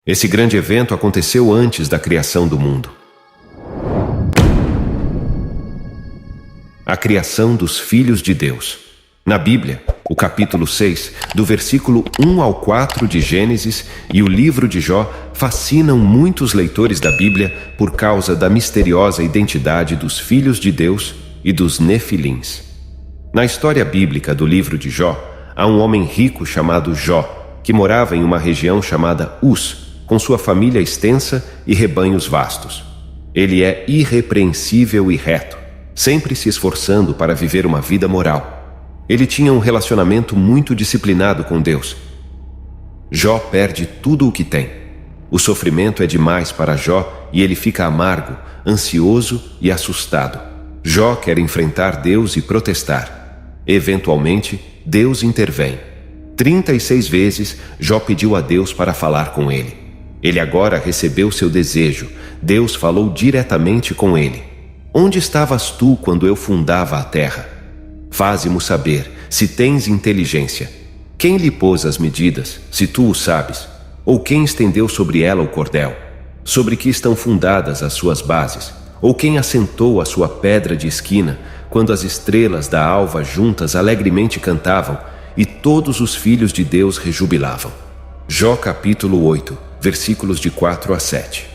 Esse grande evento aconteceu antes da criação do mundo. A criação dos filhos de Deus. Na Bíblia, o capítulo 6, do versículo 1 ao 4 de Gênesis e o livro de Jó fascinam muitos leitores da Bíblia por causa da misteriosa identidade dos filhos de Deus e dos Nefilins. Na história bíblica do livro de Jó, há um homem rico chamado Jó, que morava em uma região chamada Uz, com sua família extensa e rebanhos vastos. Ele é irrepreensível e reto, sempre se esforçando para viver uma vida moral. Ele tinha um relacionamento muito disciplinado com Deus. Jó perde tudo o que tem. O sofrimento é demais para Jó e ele fica amargo, ansioso e assustado. Jó quer enfrentar Deus e protestar. Eventualmente, Deus intervém. 36 vezes, Jó pediu a Deus para falar com ele. Ele agora recebeu seu desejo. Deus falou diretamente com ele. Onde estavas tu quando eu fundava a terra? Faze-mo saber, se tens inteligência. Quem lhe pôs as medidas, se tu o sabes? Ou quem estendeu sobre ela o cordel? Sobre que estão fundadas as suas bases? Ou quem assentou a sua pedra de esquina, quando as estrelas da alva juntas alegremente cantavam, e todos os filhos de Deus rejubilavam? Jó capítulo 8, versículos de 4 a 7.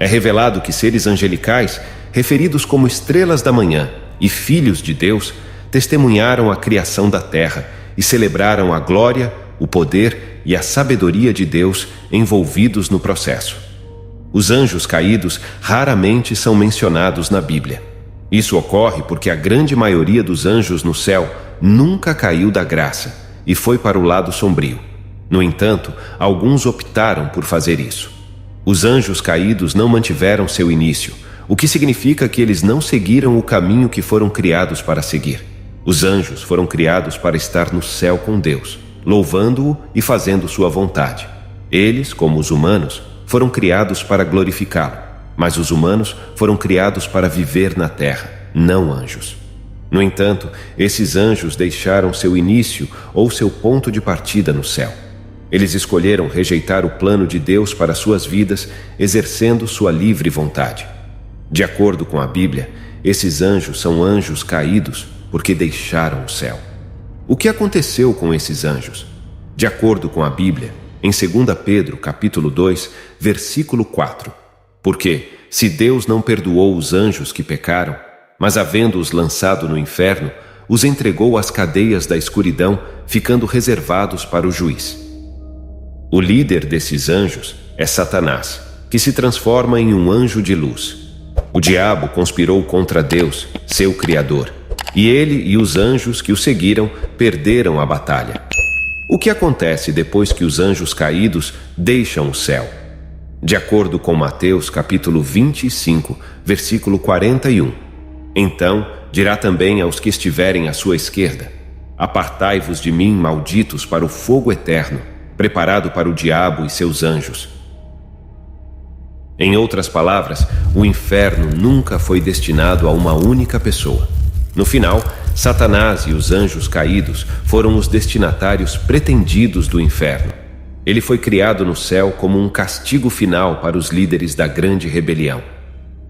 É revelado que seres angelicais, referidos como estrelas da manhã e filhos de Deus, testemunharam a criação da terra e celebraram a glória, o poder e a sabedoria de Deus envolvidos no processo. Os anjos caídos raramente são mencionados na Bíblia. Isso ocorre porque a grande maioria dos anjos no céu nunca caiu da graça e foi para o lado sombrio. No entanto, alguns optaram por fazer isso. Os anjos caídos não mantiveram seu início, o que significa que eles não seguiram o caminho que foram criados para seguir. Os anjos foram criados para estar no céu com Deus, louvando-o e fazendo sua vontade. Eles, como os humanos, foram criados para glorificá-lo, mas os humanos foram criados para viver na terra, não anjos. No entanto, esses anjos deixaram seu início ou seu ponto de partida no céu. Eles escolheram rejeitar o plano de Deus para suas vidas, exercendo sua livre vontade. De acordo com a Bíblia, esses anjos são anjos caídos porque deixaram o céu. O que aconteceu com esses anjos? De acordo com a Bíblia, em 2 Pedro, capítulo 2, versículo 4. Porque, se Deus não perdoou os anjos que pecaram, mas havendo-os lançado no inferno, os entregou às cadeias da escuridão, ficando reservados para o juiz. O líder desses anjos é Satanás, que se transforma em um anjo de luz. O diabo conspirou contra Deus, seu Criador, e ele e os anjos que o seguiram perderam a batalha. O que acontece depois que os anjos caídos deixam o céu? De acordo com Mateus capítulo 25, versículo 41. Então dirá também aos que estiverem à sua esquerda: apartai-vos de mim, malditos, para o fogo eterno, preparado para o diabo e seus anjos. Em outras palavras, o inferno nunca foi destinado a uma única pessoa. No final, Satanás e os anjos caídos foram os destinatários pretendidos do inferno. Ele foi criado no céu como um castigo final para os líderes da grande rebelião.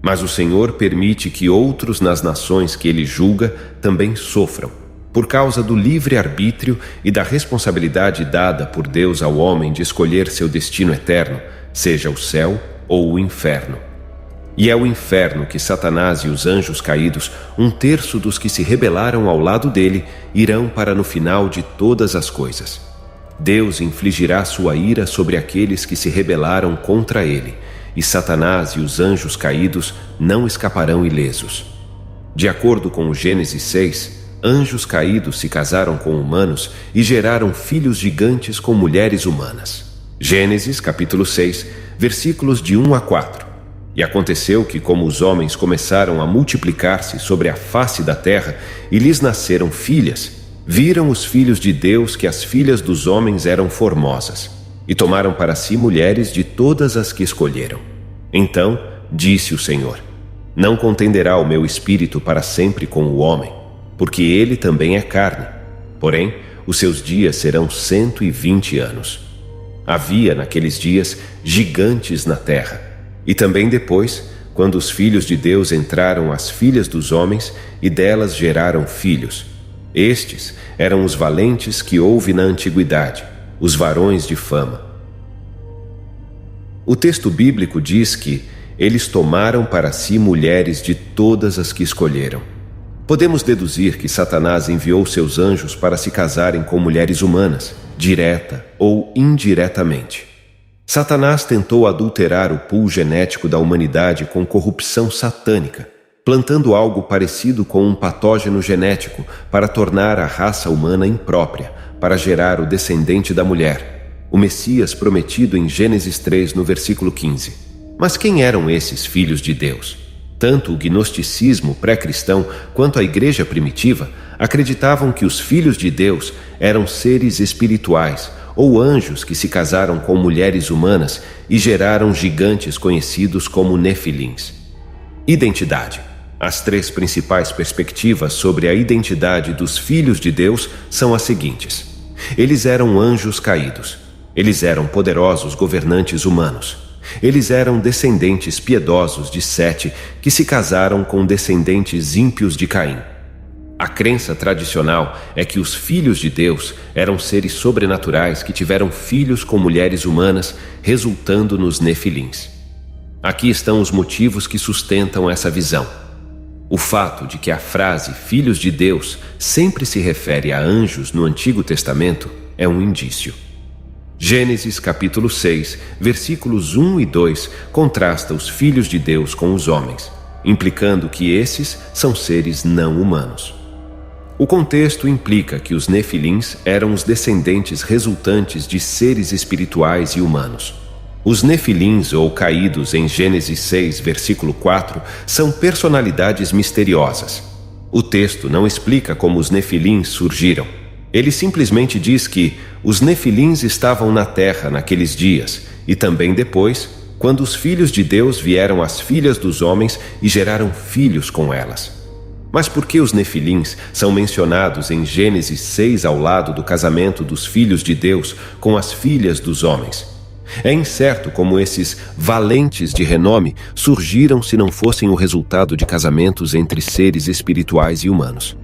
Mas o Senhor permite que outros nas nações que ele julga também sofram, por causa do livre-arbítrio e da responsabilidade dada por Deus ao homem de escolher seu destino eterno, seja o céu ou o inferno. E é o inferno que Satanás e os anjos caídos, 1/3 dos que se rebelaram ao lado dele, irão para no final de todas as coisas. Deus infligirá sua ira sobre aqueles que se rebelaram contra ele, e Satanás e os anjos caídos não escaparão ilesos. De acordo com o Gênesis 6, anjos caídos se casaram com humanos e geraram filhos gigantes com mulheres humanas. Gênesis capítulo 6, versículos de 1 a 4. E aconteceu que, como os homens começaram a multiplicar-se sobre a face da terra e lhes nasceram filhas, viram os filhos de Deus que as filhas dos homens eram formosas, e tomaram para si mulheres de todas as que escolheram. Então disse o Senhor: não contenderá o meu espírito para sempre com o homem, porque ele também é carne. Porém, os seus dias serão 120 anos. Havia, naqueles dias, gigantes na terra. E também depois, quando os filhos de Deus entraram às filhas dos homens e delas geraram filhos. Estes eram os valentes que houve na antiguidade, os varões de fama. O texto bíblico diz que eles tomaram para si mulheres de todas as que escolheram. Podemos deduzir que Satanás enviou seus anjos para se casarem com mulheres humanas, direta ou indiretamente. Satanás tentou adulterar o pool genético da humanidade com corrupção satânica, plantando algo parecido com um patógeno genético para tornar a raça humana imprópria, para gerar o descendente da mulher, o Messias prometido em Gênesis 3, no versículo 15. Mas quem eram esses filhos de Deus? Tanto o gnosticismo pré-cristão quanto a igreja primitiva acreditavam que os filhos de Deus eram seres espirituais ou anjos que se casaram com mulheres humanas e geraram gigantes conhecidos como nefilins. Identidade. As três principais perspectivas sobre a identidade dos filhos de Deus são as seguintes. Eles eram anjos caídos. Eles eram poderosos governantes humanos. Eles eram descendentes piedosos de Sete que se casaram com descendentes ímpios de Caim. A crença tradicional é que os filhos de Deus eram seres sobrenaturais que tiveram filhos com mulheres humanas, resultando nos nefilins. Aqui estão os motivos que sustentam essa visão. O fato de que a frase filhos de Deus sempre se refere a anjos no Antigo Testamento é um indício. Gênesis capítulo 6, versículos 1 e 2 contrasta os filhos de Deus com os homens, implicando que esses são seres não humanos. O contexto implica que os nefilins eram os descendentes resultantes de seres espirituais e humanos. Os nefilins ou caídos em Gênesis 6, versículo 4, são personalidades misteriosas. O texto não explica como os nefilins surgiram. Ele simplesmente diz que os nefilins estavam na terra naqueles dias e também depois, quando os filhos de Deus vieram às filhas dos homens e geraram filhos com elas. Mas por que os nefilins são mencionados em Gênesis 6 ao lado do casamento dos filhos de Deus com as filhas dos homens? É incerto como esses valentes de renome surgiram se não fossem o resultado de casamentos entre seres espirituais e humanos.